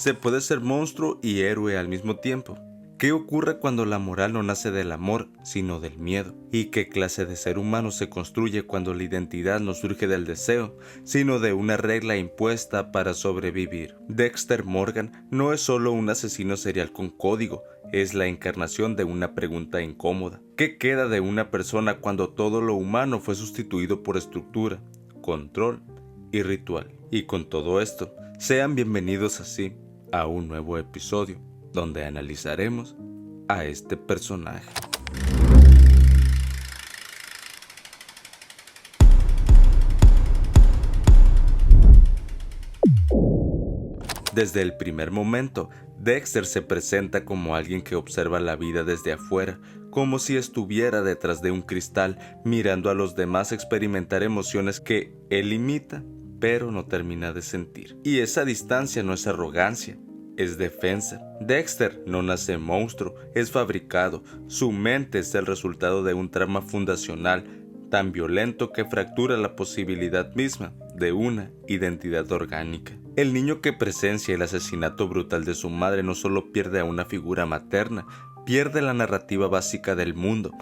¿Se puede ser monstruo y héroe al mismo tiempo? ¿Qué ocurre cuando la moral no nace del amor, sino del miedo? ¿Y qué clase de ser humano se construye cuando la identidad no surge del deseo, sino de una regla impuesta para sobrevivir? Dexter Morgan no es solo un asesino serial con código, es la encarnación de una pregunta incómoda. ¿Qué queda de una persona cuando todo lo humano fue sustituido por estructura, control y ritual? Y con todo esto, sean bienvenidos así a un nuevo episodio donde analizaremos a este personaje. Desde el primer momento, Dexter se presenta como alguien que observa la vida desde afuera, como si estuviera detrás de un cristal, mirando a los demás experimentar emociones que él imita, pero no termina de sentir. Y esa distancia no es arrogancia, es defensa. Dexter no nace monstruo, es fabricado. Su mente es el resultado de un trauma fundacional tan violento que fractura la posibilidad misma de una identidad orgánica. El niño que presencia el asesinato brutal de su madre no solo pierde a una figura materna, pierde la narrativa básica del mundo.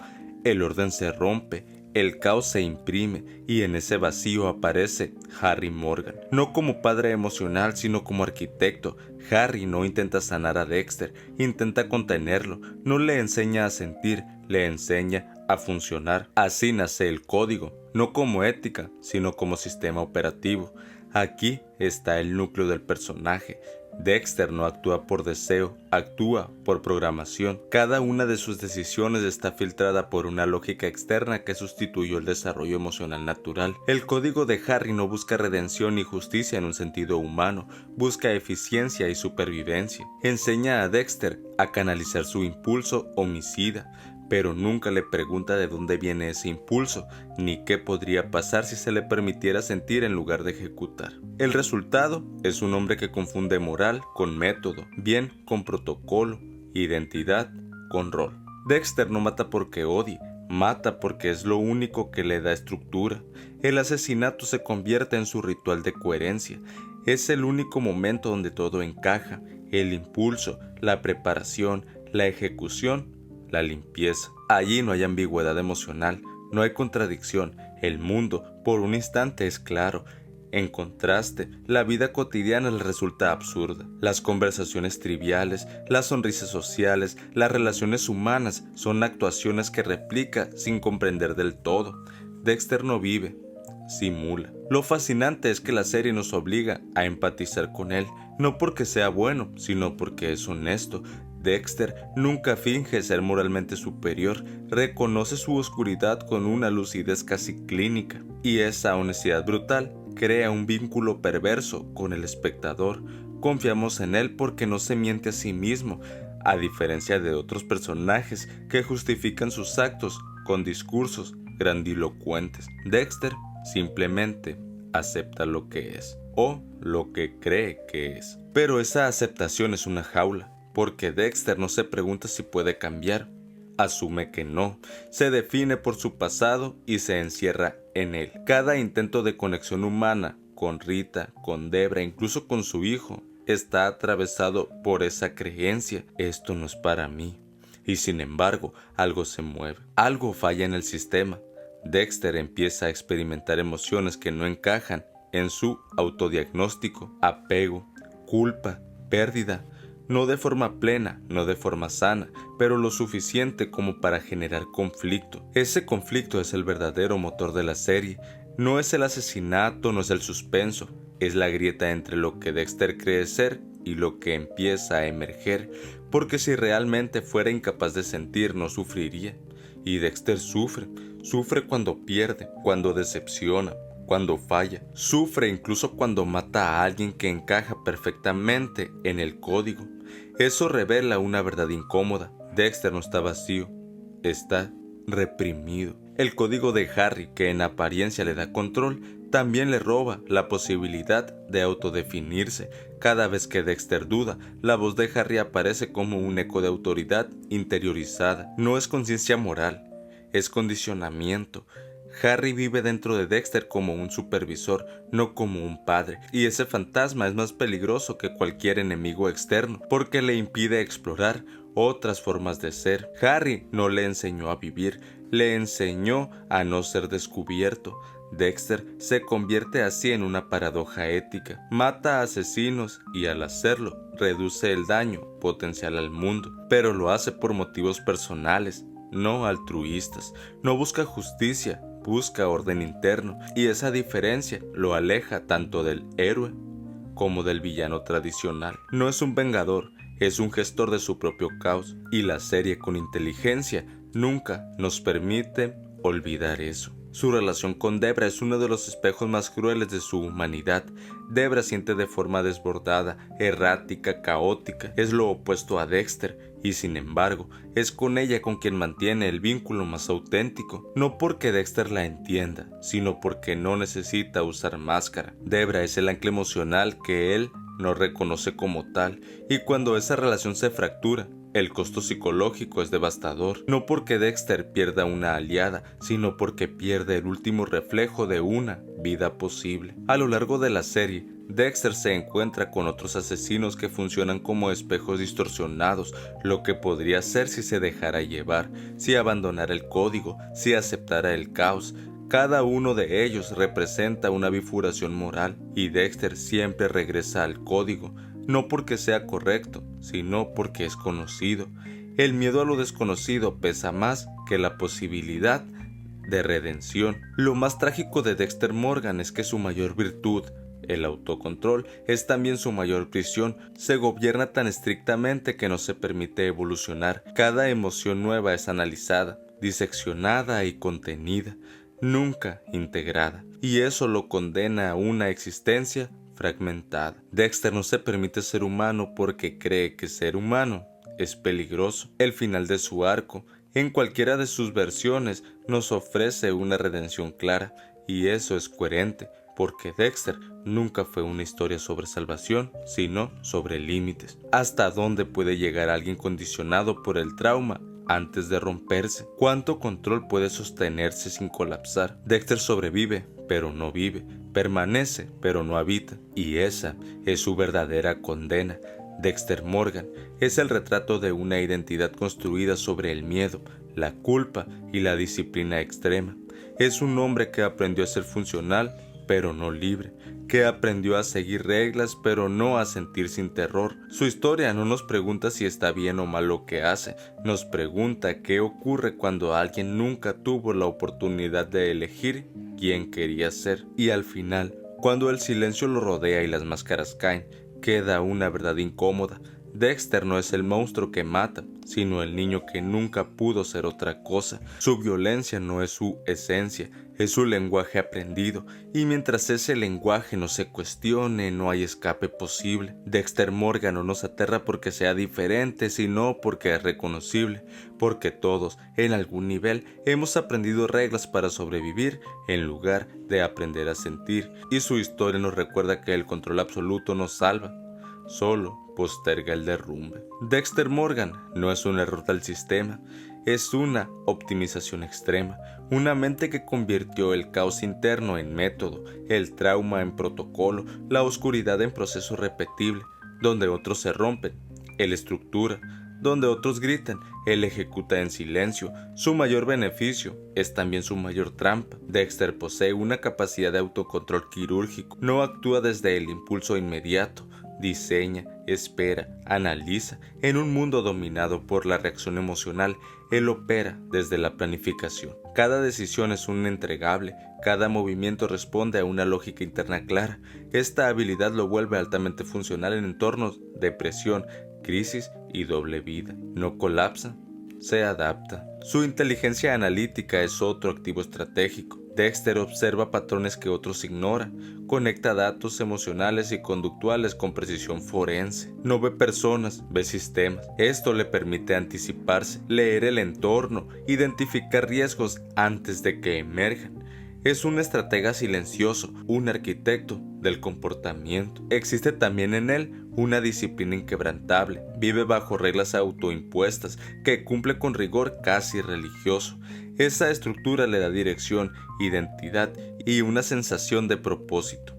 El orden se rompe, el caos se imprime y en ese vacío aparece Harry Morgan. No como padre emocional, sino como arquitecto. Harry no intenta sanar a Dexter, intenta contenerlo, no le enseña a sentir, le enseña a funcionar. Así nace el código, no como ética, sino como sistema operativo. Aquí está el núcleo del personaje. Dexter no actúa por deseo, actúa por programación. Cada una de sus decisiones está filtrada por una lógica externa que sustituyó el desarrollo emocional natural. El código de Harry no busca redención ni justicia en un sentido humano, busca eficiencia y supervivencia. Enseña a Dexter a canalizar su impulso homicida, pero nunca le pregunta de dónde viene ese impulso, ni qué podría pasar si se le permitiera sentir en lugar de ejecutar. El resultado es un hombre que confunde moral con método, bien con protocolo, identidad con rol. Dexter no mata porque odie, mata porque es lo único que le da estructura. El asesinato se convierte en su ritual de coherencia. Es el único momento donde todo encaja, el impulso, la preparación, la ejecución, la limpieza. Allí no hay ambigüedad emocional, no hay contradicción. El mundo, por un instante, es claro. En contraste, la vida cotidiana le resulta absurda. Las conversaciones triviales, las sonrisas sociales, las relaciones humanas son actuaciones que replica sin comprender del todo. Dexter no vive, simula. Lo fascinante es que la serie nos obliga a empatizar con él, no porque sea bueno, sino porque es honesto. Dexter nunca finge ser moralmente superior, reconoce su oscuridad con una lucidez casi clínica, y esa honestidad brutal crea un vínculo perverso con el espectador. Confiamos en él porque no se miente a sí mismo, a diferencia de otros personajes que justifican sus actos con discursos grandilocuentes. Dexter simplemente acepta lo que es, o lo que cree que es. Pero esa aceptación es una jaula, porque Dexter no se pregunta si puede cambiar, asume que no, se define por su pasado y se encierra en él. Cada intento de conexión humana, con Rita, con Debra, incluso con su hijo, está atravesado por esa creencia: esto no es para mí. Y sin embargo, algo se mueve, algo falla en el sistema. Dexter empieza a experimentar emociones que no encajan en su autodiagnóstico: apego, culpa, pérdida. No de forma plena, no de forma sana, pero lo suficiente como para generar conflicto. Ese conflicto es el verdadero motor de la serie. No es el asesinato, no es el suspenso, es la grieta entre lo que Dexter cree ser y lo que empieza a emerger, porque si realmente fuera incapaz de sentir, no sufriría. Y Dexter sufre cuando pierde, cuando decepciona, cuando falla, sufre incluso cuando mata a alguien que encaja perfectamente en el código. Eso revela una verdad incómoda: Dexter no está vacío, está reprimido. El código de Harry, que en apariencia le da control, también le roba la posibilidad de autodefinirse. Cada vez que Dexter duda, la voz de Harry aparece como un eco de autoridad interiorizada. No es conciencia moral, es condicionamiento. Harry vive dentro de Dexter como un supervisor, no como un padre, y ese fantasma es más peligroso que cualquier enemigo externo, porque le impide explorar otras formas de ser. Harry no le enseñó a vivir, le enseñó a no ser descubierto. Dexter se convierte así en una paradoja ética. Mata a asesinos y al hacerlo reduce el daño potencial al mundo, pero lo hace por motivos personales, no altruistas. No busca justicia, busca orden interno, y esa diferencia lo aleja tanto del héroe como del villano tradicional. No es un vengador, es un gestor de su propio caos, y la serie con inteligencia nunca nos permite olvidar eso. Su relación con Debra es uno de los espejos más crueles de su humanidad. Debra siente de forma desbordada, errática, caótica. Es lo opuesto a Dexter, y sin embargo, es con ella con quien mantiene el vínculo más auténtico. No porque Dexter la entienda, sino porque no necesita usar máscara. Debra es el ancla emocional que él no reconoce como tal, y cuando esa relación se fractura, el costo psicológico es devastador, no porque Dexter pierda una aliada, sino porque pierde el último reflejo de una vida posible. A lo largo de la serie, Dexter se encuentra con otros asesinos que funcionan como espejos distorsionados, lo que podría ser si se dejara llevar, si abandonara el código, si aceptara el caos. Cada uno de ellos representa una bifurcación moral, y Dexter siempre regresa al código, no porque sea correcto, sino porque es conocido. El miedo a lo desconocido pesa más que la posibilidad de redención. Lo más trágico de Dexter Morgan es que su mayor virtud, el autocontrol, es también su mayor prisión. Se gobierna tan estrictamente que no se permite evolucionar. Cada emoción nueva es analizada, diseccionada y contenida, nunca integrada, y eso lo condena a una existencia fragmentada. Dexter no se permite ser humano porque cree que ser humano es peligroso. El final de su arco, en cualquiera de sus versiones, nos ofrece una redención clara, y eso es coherente, porque Dexter nunca fue una historia sobre salvación, sino sobre límites. ¿Hasta dónde puede llegar alguien condicionado por el trauma antes de romperse? ¿Cuánto control puede sostenerse sin colapsar? Dexter sobrevive, pero no vive. Permanece, pero no habita. Y esa es su verdadera condena. Dexter Morgan es el retrato de una identidad construida sobre el miedo, la culpa y la disciplina extrema. Es un hombre que aprendió a ser funcional, pero no libre, que aprendió a seguir reglas, pero no a sentir sin terror. Su historia no nos pregunta si está bien o mal lo que hace, nos pregunta qué ocurre cuando alguien nunca tuvo la oportunidad de elegir quién quería ser. Y al final, cuando el silencio lo rodea y las máscaras caen, queda una verdad incómoda. Dexter no es el monstruo que mata, sino el niño que nunca pudo ser otra cosa. Su violencia no es su esencia, es su lenguaje aprendido, y mientras ese lenguaje no se cuestione, no hay escape posible. Dexter Morgan no nos aterra porque sea diferente, sino porque es reconocible, porque todos, en algún nivel, hemos aprendido reglas para sobrevivir en lugar de aprender a sentir, y su historia nos recuerda que el control absoluto nos salva, solo posterga el derrumbe. Dexter Morgan no es un error del sistema, es una optimización extrema, una mente que convirtió el caos interno en método, el trauma en protocolo, la oscuridad en proceso repetible. Donde otros se rompen, él estructura; donde otros gritan, él ejecuta en silencio. Su mayor beneficio es también su mayor trampa. Dexter posee una capacidad de autocontrol quirúrgico, no actúa desde el impulso inmediato, diseña, espera, analiza. En un mundo dominado por la reacción emocional, él opera desde la planificación. Cada decisión es un entregable, cada movimiento responde a una lógica interna clara. Esta habilidad lo vuelve altamente funcional en entornos de presión, crisis y doble vida. No colapsa, se adapta. Su inteligencia analítica es otro activo estratégico. Dexter observa patrones que otros ignoran, conecta datos emocionales y conductuales con precisión forense. No ve personas, ve sistemas. Esto le permite anticiparse, leer el entorno, identificar riesgos antes de que emerjan. Es un estratega silencioso, un arquitecto del comportamiento. Existe también en él una disciplina inquebrantable, vive bajo reglas autoimpuestas que cumple con rigor casi religioso. Esa estructura le da dirección, identidad y una sensación de propósito.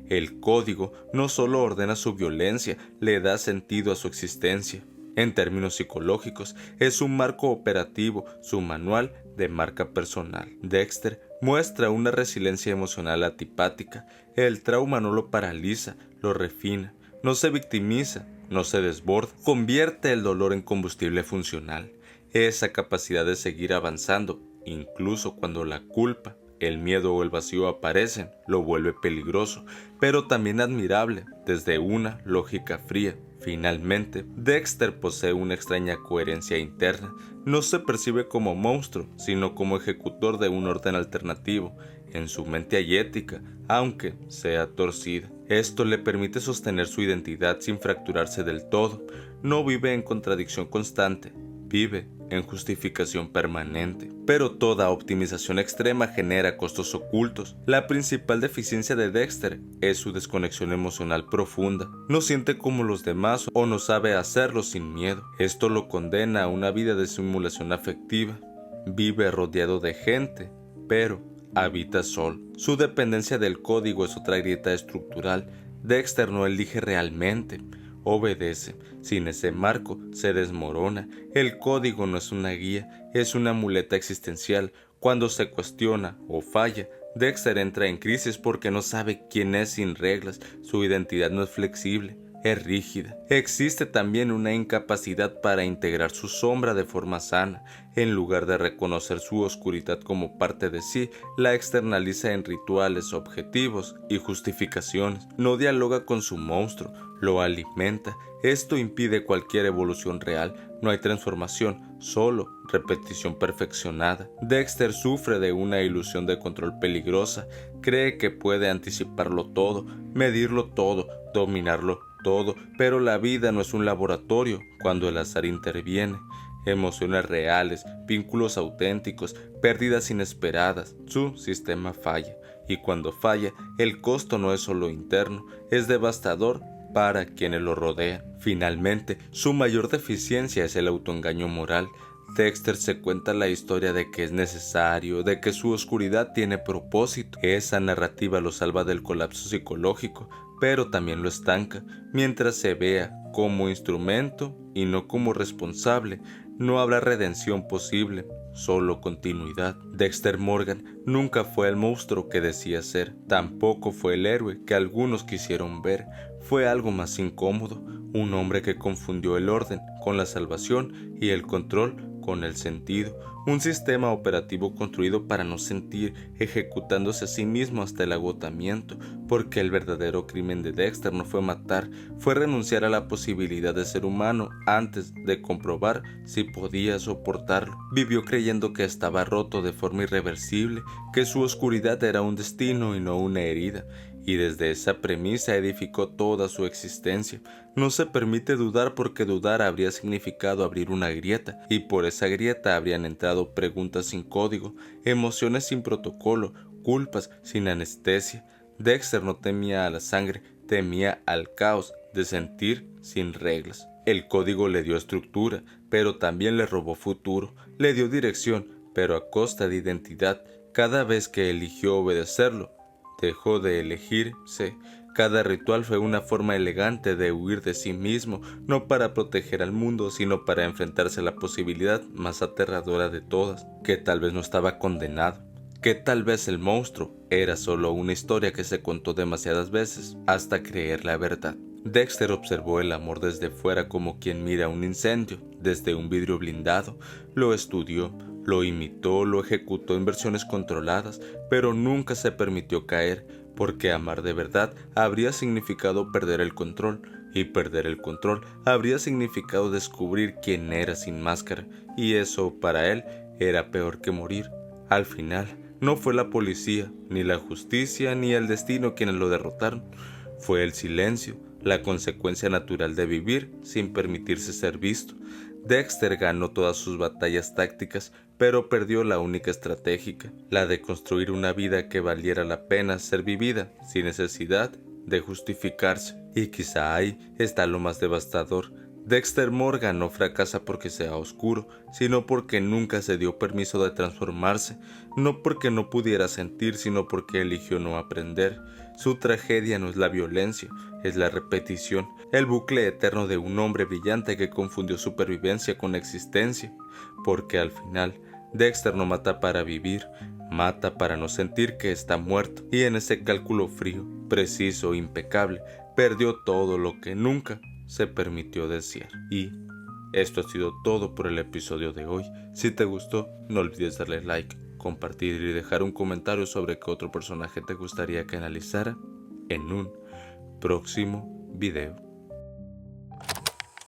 El código no solo ordena su violencia, le da sentido a su existencia. En términos psicológicos, es un marco operativo, su manual de marca personal. Dexter muestra una resiliencia emocional antipática. El trauma no lo paraliza, lo refina. No se victimiza, no se desborda. Convierte el dolor en combustible funcional. Esa capacidad de seguir avanzando, incluso cuando la culpa, el miedo o el vacío aparecen, lo vuelve peligroso, pero también admirable desde una lógica fría. Finalmente, Dexter posee una extraña coherencia interna. No se percibe como monstruo, sino como ejecutor de un orden alternativo. En su mente hay ética, aunque sea torcida. Esto le permite sostener su identidad sin fracturarse del todo. No vive en contradicción constante, vive en justificación permanente. Pero toda optimización extrema genera costos ocultos. La principal deficiencia de Dexter es su desconexión emocional profunda. No siente como los demás o no sabe hacerlo sin miedo. Esto lo condena a una vida de simulación afectiva. Vive rodeado de gente, pero habita solo. Su dependencia del código es otra grieta estructural. Dexter no elige realmente, obedece. Sin ese marco, se desmorona. El código no es una guía, es una muleta existencial. Cuando se cuestiona o falla, Dexter entra en crisis porque no sabe quién es sin reglas. Su identidad no es flexible, es rígida. Existe también una incapacidad para integrar su sombra de forma sana. En lugar de reconocer su oscuridad como parte de sí, la externaliza en rituales, objetivos y justificaciones. No dialoga con su monstruo, lo alimenta. Esto impide cualquier evolución real. No hay transformación, solo repetición perfeccionada. Dexter sufre de una ilusión de control peligrosa. Cree que puede anticiparlo todo, medirlo todo, dominarlo todo, pero la vida no es un laboratorio cuando el azar interviene. Emociones reales, vínculos auténticos, pérdidas inesperadas, su sistema falla. Y cuando falla, el costo no es solo interno, es devastador para quienes lo rodean. Finalmente, su mayor deficiencia es el autoengaño moral. Dexter se cuenta la historia de que es necesario, de que su oscuridad tiene propósito. Esa narrativa lo salva del colapso psicológico, pero también lo estanca. Mientras se vea como instrumento y no como responsable, no habrá redención posible, solo continuidad. Dexter Morgan nunca fue el monstruo que decía ser, tampoco fue el héroe que algunos quisieron ver. Fue algo más incómodo, un hombre que confundió el orden con la salvación y el control con el sentido, un sistema operativo construido para no sentir, ejecutándose a sí mismo hasta el agotamiento, porque el verdadero crimen de Dexter no fue matar, fue renunciar a la posibilidad de ser humano antes de comprobar si podía soportarlo. Vivió creyendo que estaba roto de forma irreversible, que su oscuridad era un destino y no una herida, y desde esa premisa edificó toda su existencia. No se permite dudar porque dudar habría significado abrir una grieta, y por esa grieta habrían entrado preguntas sin código, emociones sin protocolo, culpas sin anestesia. Dexter no temía a la sangre, temía al caos de sentir sin reglas. El código le dio estructura, pero también le robó futuro, le dio dirección, pero a costa de identidad. Cada vez que eligió obedecerlo, dejó de elegirse. Cada ritual fue una forma elegante de huir de sí mismo, no para proteger al mundo, sino para enfrentarse a la posibilidad más aterradora de todas, que tal vez no estaba condenado, que tal vez el monstruo era solo una historia que se contó demasiadas veces hasta creer la verdad. Dexter observó el amor desde fuera como quien mira un incendio, desde un vidrio blindado. Lo estudió, lo imitó, lo ejecutó en versiones controladas, pero nunca se permitió caer, porque amar de verdad habría significado perder el control, y perder el control habría significado descubrir quién era sin máscara, y eso para él era peor que morir. Al final, no fue la policía, ni la justicia, ni el destino quienes lo derrotaron. Fue el silencio, la consecuencia natural de vivir sin permitirse ser visto. Dexter ganó todas sus batallas tácticas, pero perdió la única estratégica, la de construir una vida que valiera la pena ser vivida, sin necesidad de justificarse. Y quizá ahí está lo más devastador. Dexter Morgan no fracasa porque sea oscuro, sino porque nunca se dio permiso de transformarse, no porque no pudiera sentir, sino porque eligió no aprender. Su tragedia no es la violencia, es la repetición, el bucle eterno de un hombre brillante que confundió supervivencia con existencia, porque al final Dexter no mata para vivir, mata para no sentir que está muerto, y en ese cálculo frío, preciso, impecable, perdió todo lo que nunca se permitió desear. Y esto ha sido todo por el episodio de hoy. Si te gustó, no olvides darle like, compartir y dejar un comentario sobre qué otro personaje te gustaría que analizara en un próximo video.